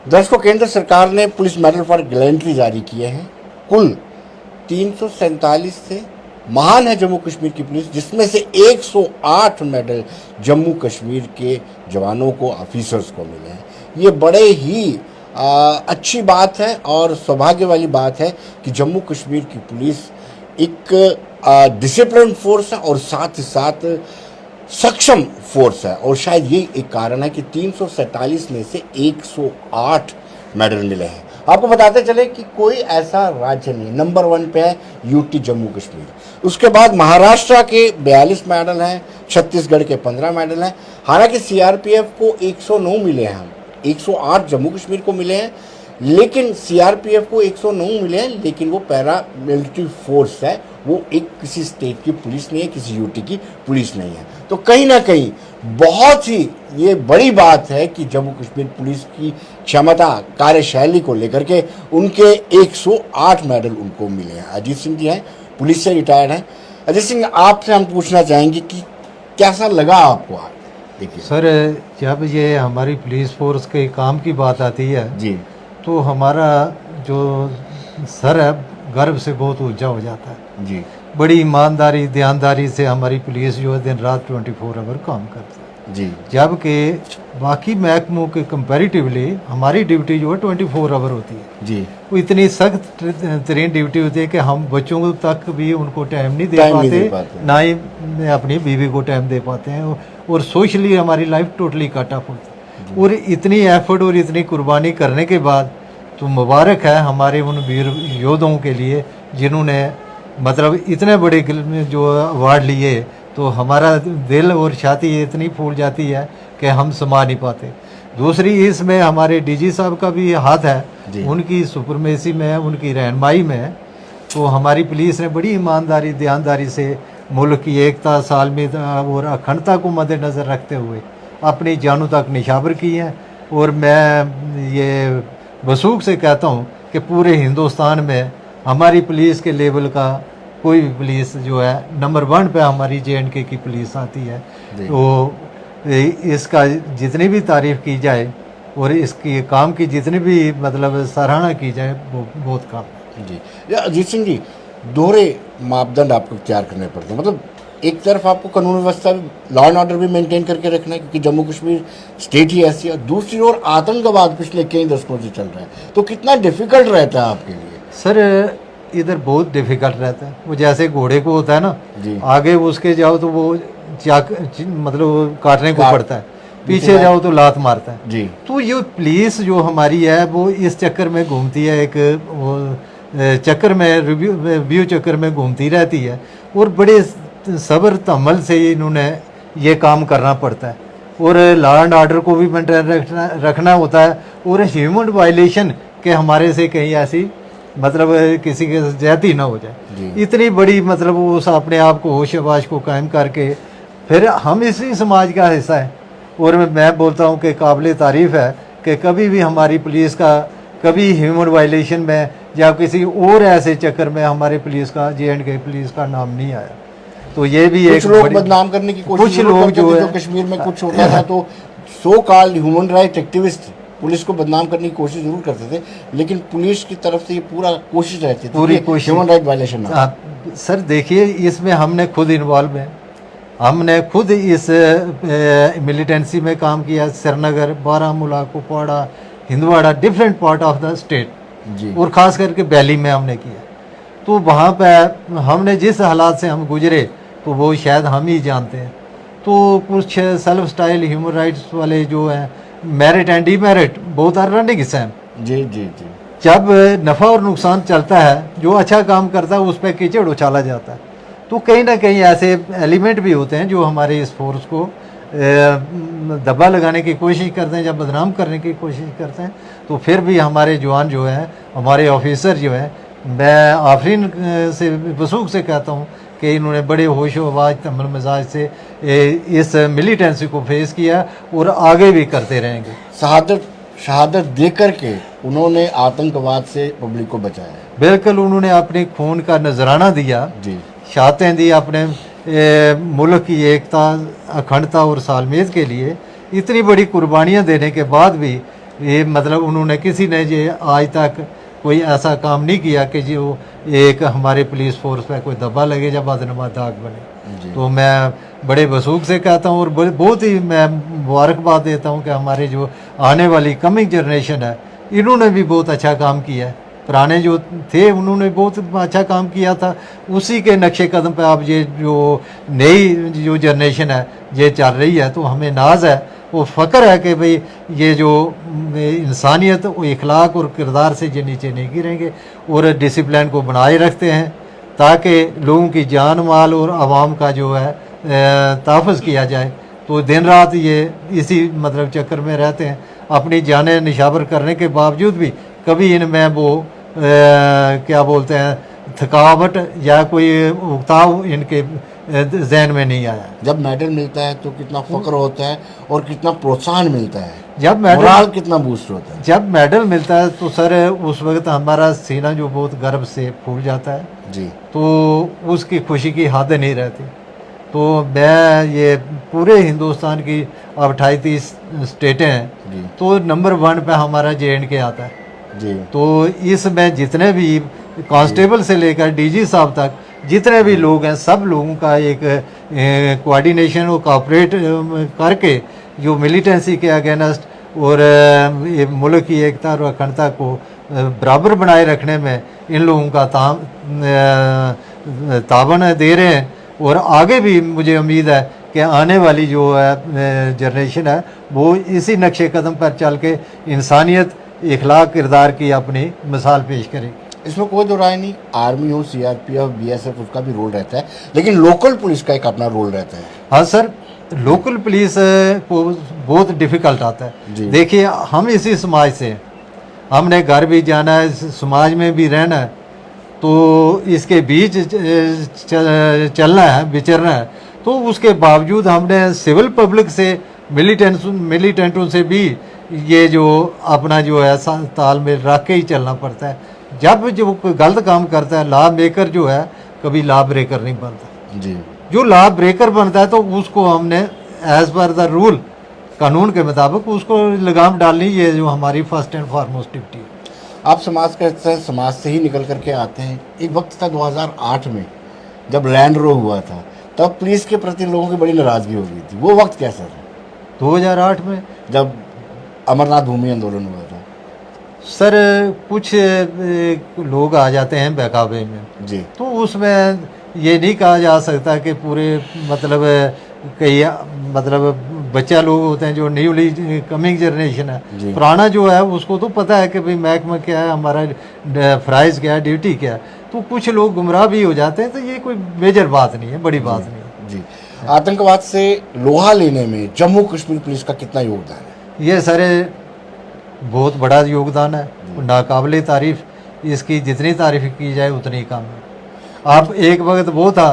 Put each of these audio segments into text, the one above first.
दर्शकों, केंद्र सरकार ने पुलिस मेडल फॉर गैलेंट्री जारी किए हैं। कुल 347 से महान है जम्मू कश्मीर की पुलिस, जिसमें से 108 मेडल जम्मू कश्मीर के जवानों को, ऑफिसर्स को मिले हैं। ये बड़े ही अच्छी बात है और सौभाग्य वाली बात है कि जम्मू कश्मीर की पुलिस एक डिसिप्लिन फोर्स है और साथ ही साथ सक्षम फोर्स है। और शायद ये एक कारण है कि 347 में से 108 मेडल मिले हैं। आपको बताते चले कि कोई ऐसा राज्य नहीं, नंबर 1 पे है यूटी जम्मू कश्मीर। उसके बाद महाराष्ट्र के 42 मेडल हैं, छत्तीसगढ़ के 15 मेडल हैं। हालांकि सीआरपीएफ को 109 मिले हैं, 108 जम्मू कश्मीर को मिले हैं, लेकिन सीआरपीएफ को 109 मिले हैं, लेकिन वो पैरा मिलिट्री फोर्स है, वो एक किसी स्टेट की पुलिस नहीं है, किसी यूटी की पुलिस नहीं है। तो कहीं ना कहीं बहुत ही ये बड़ी बात है कि जम्मू कश्मीर पुलिस की क्षमता, कार्यशैली को लेकर के उनके 108 मेडल उनको मिले हैं। अजीत सिंह जी हैं, पुलिस से रिटायर्ड हैं। अजीत सिंह, आपसे हम पूछना चाहेंगे कि कैसा लगा आपको? आप देखिए सर, जब ये हमारी पुलिस फोर्स के काम की बात आती है जी, तो हमारा जो सर है गर्व से बहुत ऊंचा हो जाता है जी, बड़ी ईमानदारी, ध्यानदारी से हमारी पुलिस जो है दिन रात 24 आवर काम करती है, जी, जबकि बाकी महकमों के कंपैरेटिवली हमारी ड्यूटी जो है 24 आवर होती है। जी। वो इतनी सख्त तरीन ड्यूटी होती है कि हम बच्चों तक भी उनको टाइम नहीं दे पाते, ना ही अपनी बीवी को टाइम दे पाते हैं, और सोशली हमारी लाइफ टोटली कट ऑफ होती है। और इतनी एफर्ट और इतनी कुर्बानी करने के बाद तो मुबारक है हमारे उन वीर योद्धाओं के लिए जिन्होंने मतलब इतने बड़े जो अवार्ड लिए, तो हमारा दिल और छाती इतनी फूल जाती है कि हम समा नहीं पाते। दूसरी इसमें हमारे डीजी साहब का भी हाथ है, उनकी सुपरमेसी में, उनकी रहनुमाई में। तो हमारी पुलिस ने बड़ी ईमानदारी, ध्यानदारी से मुल्क की एकता, सालमियत और अखंडता को मद्देनज़र रखते हुए अपनी जानों तक निशावर की हैं। और मैं ये वसूख से कहता हूँ कि पूरे हिंदुस्तान में हमारी पुलिस के लेवल का कोई भी पुलिस जो है नंबर 1 पे हमारी JNK की पुलिस आती है। तो इसका जितनी भी तारीफ़ की जाए और इसकी काम की जितनी भी मतलब सराहना की जाए वो बहुत कम। जी अजीत सिंह जी, दोहरे मापदंड आपको इख्तियार करने पड़ते हैं। मतलब एक तरफ आपको कानून व्यवस्था, लॉ एंड ऑर्डर भी मेंटेन करके रखना है क्योंकि जम्मू कश्मीर स्टेट ही ऐसी है, और दूसरी ओर आतंकवाद पिछले कई दशकों से चल रहा है। तो कितना डिफिकल्ट रहता है आपके लिए? सर, इधर बहुत डिफिकल्ट रहता है। वो जैसे घोड़े को होता है ना, आगे उसके जाओ तो वो मतलब काटने को पड़ता है, पीछे जाओ तो लात मारता है जी। तो ये पुलिस जो हमारी है वो इस चक्कर में घूमती है, एक वो चक्कर में रिव्यू चक्कर में घूमती रहती है, और बड़े सब्र तहम्मुल से इन्होंने ये काम करना पड़ता है। और लॉ एंड ऑर्डर को भी मेंटेन रखना होता है, और ह्यूमन वायलेशन के हमारे से कहीं ऐसी मतलब किसी के ज्यादती ना हो जाए, इतनी बड़ी मतलब उस अपने आप को होश आवाज को कायम करके फिर हम इसी समाज का हिस्सा है। और मैं बोलता हूँ कि काबिल तारीफ़ है कि कभी भी हमारी पुलिस का कभी ह्यूमन वायलेशन में या किसी और ऐसे चक्कर में हमारे पुलिस का, JNK पुलिस का नाम नहीं आया। तो ये भी एक लोग बदनाम करने की कोशिश, कुछ लोग जो है कश्मीर में कुछ होता था तो so called human right activist police को बदनाम करने की कोशिश जरूर करते थे, लेकिन पुलिस की तरफ से ये पूरा कोशिश रहती थी, पूरी कोशिश ह्यूमन राइट वायलेशन ना। सर देखिए, इसमें हमने खुद इन्वॉल्व हैं, हमने खुद इस मिलिटेंसी में काम किया। Srinagar, Baramulla, Kupwara, Handwara, different part of the state, और ख़ास करके वैली में हमने किया। तो वहाँ पे हमने जिस हालात से हम गुजरे तो वो शायद हम ही जानते हैं। तो कुछ सेल्फ स्टाइल ह्यूमन राइट्स वाले जो हैं, merit and demerit both are running same. जी जी जी। जब नफ़ा और नुकसान चलता है, जो अच्छा काम करता है उस पर कीचड़ उछाला जाता है। तो कहीं ना कहीं ऐसे एलिमेंट भी होते हैं जो हमारे इस फोर्स को दबा लगाने की कोशिश करते हैं, जब बदनाम करने की कोशिश करते हैं। तो फिर भी हमारे जवान जो हैं, हमारे ऑफिसर जो हैं, मैं आफरीन से वसूख से कहता हूँ कि इन्होंने बड़े होश आवाज, तहम्मुल मिजाज से इस मिलिटेंसी को फेस किया और आगे भी करते रहेंगे। शहादत दे करके उन्होंने आतंकवाद से पब्लिक को बचाया। बिल्कुल, उन्होंने अपने खून का नजराना दिया जी, शहादतें दी अपने मुल्क की एकता, अखंडता और सालमियत के लिए। इतनी बड़ी कुर्बानियाँ देने के बाद भी ये मतलब उन्होंने किसी ने ये आज तक कोई ऐसा काम नहीं किया कि जो एक हमारे पुलिस फोर्स पे कोई दबा लगे या बदनुमा दाग बने। तो मैं बड़े वसूख से कहता हूँ और बहुत ही मैं मुबारकबाद देता हूँ कि हमारे जो आने वाली कमिंग जनरेशन है इन्होंने भी बहुत अच्छा काम किया है। पुराने जो थे उन्होंने बहुत अच्छा काम किया था, उसी के नक्शे कदम पे अब ये जो नई जो जनरेशन है ये चल रही है। तो हमें नाज है, वो फ़ख्र है कि भाई ये जो इंसानियत वो इखलाक और किरदार से ये नीचे नहीं गिरेंगे और डिसिप्लिन को बनाए रखते हैं ताकि लोगों की जान माल और आवाम का जो है तहफ़्फ़ुज़ किया जाए। तो दिन रात ये इसी मतलब चक्कर में रहते हैं, अपनी जानें निशावर करने के बावजूद भी कभी इनमें वो क्या बोलते हैं थकावट या कोई उकताव इनके जहन में नहीं आया। जब मेडल मिलता है तो कितना फख्र होता है और कितना प्रोत्साहन मिलता है, जब मेडल मोराल कितना बूस्ट होता है। जब मेडल मिलता है तो सर उस वक्त हमारा सीना जो बहुत गर्व से फूल जाता है जी। तो उसकी खुशी की हद नहीं रहती। तो मैं ये पूरे हिंदुस्तान की अब 28 स्टेटें हैं तो नंबर 1 पे हमारा JNK आता है जी। तो इसमें जितने भी कांस्टेबल से लेकर DG साहब तक जितने भी लोग हैं सब लोगों का एक कोऑर्डिनेशन और कोऑपरेट करके जो मिलिटेंसी के अगेंस्ट और ये मुल्क की एकता और अखंडता को बराबर बनाए रखने में इन लोगों का ताबन दे रहे हैं। और आगे भी मुझे उम्मीद है कि आने वाली जो है जनरेशन है वो इसी नक्शे कदम पर चल के इंसानियत इखलाक किरदार की अपनी मिसाल पेश करेगी। इसमें कोई दो राय नहीं, आर्मी हो CRPF BSF उसका भी रोल रहता है, लेकिन लोकल पुलिस का एक अपना रोल रहता है। हाँ सर, लोकल पुलिस को बहुत डिफ़िकल्ट आता है। देखिए हम इसी समाज से हैं, हमने घर भी जाना है, समाज में भी रहना है, तो इसके बीच चलना है, विचरना है। तो उसके बावजूद हमने सिविल पब्लिक से मिलिटेंटों से भी ये जो अपना जो है तालमेल रख के ही चलना पड़ता है। जब जो कोई गलत काम करता है लॉ मेकर जो है कभी लॉ ब्रेकर नहीं बनता जी। जो लॉ ब्रेकर बनता है तो उसको हमने एज पर द रूल कानून के मुताबिक उसको लगाम डालनी, ये जो हमारी फर्स्ट एंड फॉरमोस्ट ड्यूटी है। आप समाज का हिस्सा हैं, समाज से ही निकल करके आते हैं। एक वक्त था 2008 में जब लैंड रो हुआ था, तब पुलिस के प्रति लोगों की बड़ी नाराज़गी हो गई थी। वो वक्त कैसा था 2008 में जब अमरनाथ भूमि आंदोलन हुआ था? सर कुछ लोग आ जाते हैं बहकावे में जी। तो उसमें ये नहीं कहा जा सकता कि पूरे मतलब कई मतलब बच्चा लोग होते हैं जो न्यूली कमिंग जनरेशन है, पुराना जो है उसको तो पता है कि भाई महकमा क्या है, हमारा फ़राइज़ क्या है, ड्यूटी क्या है। तो कुछ लोग गुमराह भी हो जाते हैं, तो ये कोई मेजर बात नहीं है, बड़ी बात नहीं है जी। आतंकवाद से लोहा लेने में जम्मू कश्मीर पुलिस का कितना योगदान है? ये सर बहुत बड़ा योगदान है, नाकाबिले तारीफ़, इसकी जितनी तारीफ़ की जाए उतनी कम है। आप एक वक्त वो था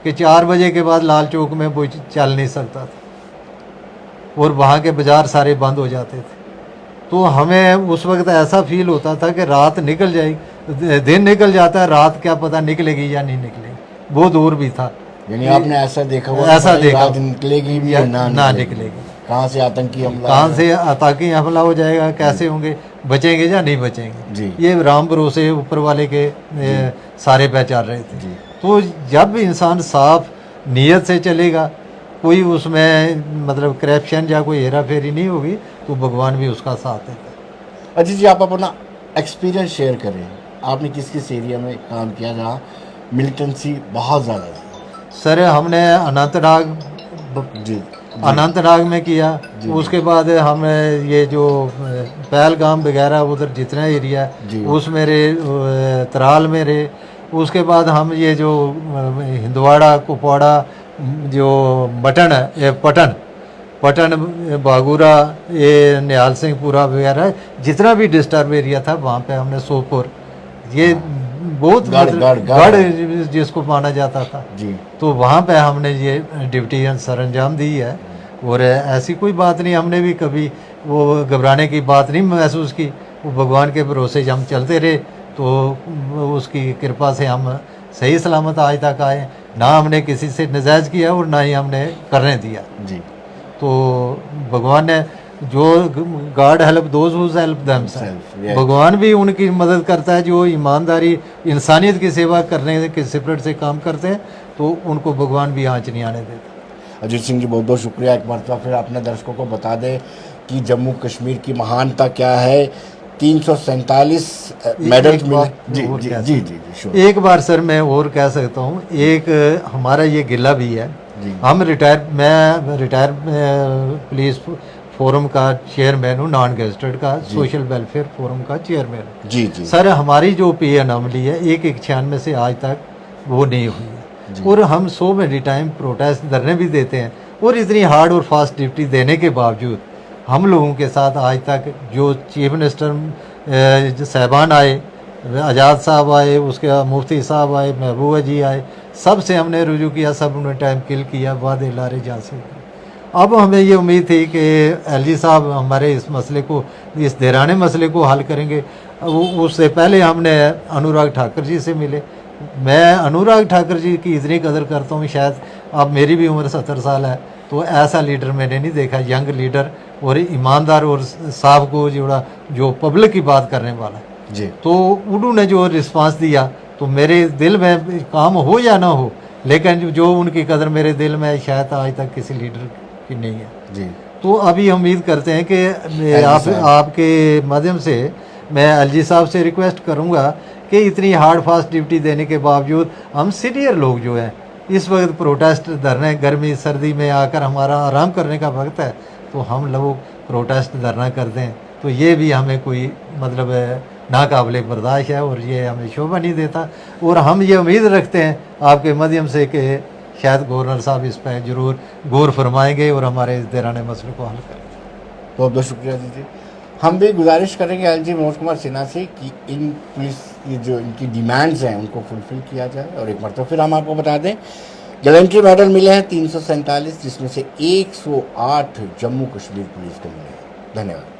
कि 4 बजे के बाद लाल चौक में वो चल नहीं सकता था और वहाँ के बाज़ार सारे बंद हो जाते थे। तो हमें उस वक्त ऐसा फील होता था कि रात निकल जाएगी, दिन निकल जाता है, रात क्या पता निकलेगी या नहीं निकलेगी, वो दौर भी था। यानी आपने ऐसा देखा हुआ? ऐसा देखा, निकलेगी भी या ना निकलेगी। कहाँ से आतंकी हमला, कहाँ से आतंकी हमला हो जाएगा, कैसे होंगे, बचेंगे या नहीं बचेंगे जी। ये राम भरोसे ऊपर वाले के सारे पहचान रहे थे जी। तो जब इंसान साफ नीयत से चलेगा, कोई उसमें मतलब करप्शन या कोई हेरा फेरी नहीं होगी, तो भगवान भी उसका साथ देता है। अजीत जी, आप अपना एक्सपीरियंस शेयर करें। आपने किस किस एरिया में काम किया जहाँ मिलिटेंसी बहुत ज़्यादा थी? सर हमने अनंतनाग में किया, उसके बाद हम ये जो पहलगाम वगैरह उधर जितना एरिया उसमें रहे, तराल में रहे। उसके बाद हम ये जो हिंदवाड़ा कुपवाड़ा जो बटन है, ये पटन बागूरा, ये निहाल सिंहपुरा वगैरह जितना भी डिस्टर्ब एरिया था वहाँ पे हमने सोपोर, ये बहुत गढ़ जिसको माना जाता था जी, तो वहाँ पे हमने ये ड्यूटी सर अंजाम दी है। और ऐसी कोई बात नहीं, हमने भी कभी वो घबराने की बात नहीं महसूस की। वो भगवान के भरोसे हम चलते रहे तो उसकी कृपा से हम सही सलामत आज तक आए। ना हमने किसी से नजायज़ किया और ना ही हमने करने दिया जी। तो भगवान ने जो God help those who help themself, भगवान भी उनकी मदद करता है जो ईमानदारी इंसानियत की सेवा करने के स्पिरिट से काम करते हैं, तो उनको भगवान भी आँच नहीं आने देता। अजीत सिंह जी बहुत बहुत शुक्रिया। एक मरतबा फिर अपने दर्शकों को बता दें कि जम्मू कश्मीर की महानता क्या है। 347 मेडल मिले। जी। एक बार सर मैं और कह सकता हूँ, एक हमारा ये गिला भी है, हम मैं रिटायर पुलिस फोरम का चेयरमैन हूँ, नॉन गेस्टेड का सोशल वेलफेयर फोरम का चेयरमैन हूँ। जी। सर हमारी जो पे अनामली है 196 से आज तक वो नहीं हुई है, और हम 100 मेनी टाइम प्रोटेस्ट धरने भी देते हैं, और इतनी हार्ड और फास्ट ड्यूटी देने के बावजूद हम लोगों के साथ आज तक जो चीफ मिनिस्टर साहबान आए, आज़ाद साहब आए, उसके बाद मुफ्ती साहब आए, महबूबा जी आए, सब से हमने रुजू किया, सब उन्होंने टाइम किल किया, वादे लारे जा से। अब हमें ये उम्मीद थी कि एलजी साहब हमारे इस मसले को, इस देराने मसले को हल करेंगे। उससे पहले हमने अनुराग ठाकुर जी से मिले। मैं अनुराग ठाकुर जी की इतनी कदर करता हूँ, शायद अब मेरी भी उम्र 70 साल है, तो ऐसा लीडर मैंने नहीं देखा, यंग लीडर और ईमानदार और साहब को जो पब्लिक की बात करने वाला है जी। तो उन्होंने जो रिस्पांस दिया, तो मेरे दिल में काम हो या ना हो, लेकिन जो उनकी कदर मेरे दिल में शायद आज तक किसी लीडर की नहीं है जी। तो अभी उम्मीद करते हैं कि आपके माध्यम से मैं एलजी साहब से रिक्वेस्ट करूंगा कि इतनी हार्ड फास्ट ड्यूटी देने के बावजूद हम सीनियर लोग जो हैं, इस वक्त प्रोटेस्ट धरने, गर्मी सर्दी में आकर हमारा आराम करने का वक्त है, तो हम लोग प्रोटेस्ट धरना कर दें, तो ये भी हमें कोई मतलब नाकाबिले बर्दाश्त है, और ये हमें शोभा नहीं देता। और हम ये उम्मीद रखते हैं आपके माध्यम से कि शायद गवर्नर साहब इस पर ज़रूर गौर फरमाएंगे और हमारे इस देराने मसले को हल करेंगे। बहुत बहुत शुक्रिया दीजिए। हम भी गुजारिश करेंगे एलजी मनोज कुमार सिन्हा से कि इन पुलिस की जो इनकी डिमांड्स हैं उनको फुलफिल किया जाए। और एक मरतबा फिर हम आपको बता दें, गैलेंट्री मेडल मिले हैं 347, जिसमें से 108 जम्मू कश्मीर पुलिस को मिले हैं। धन्यवाद।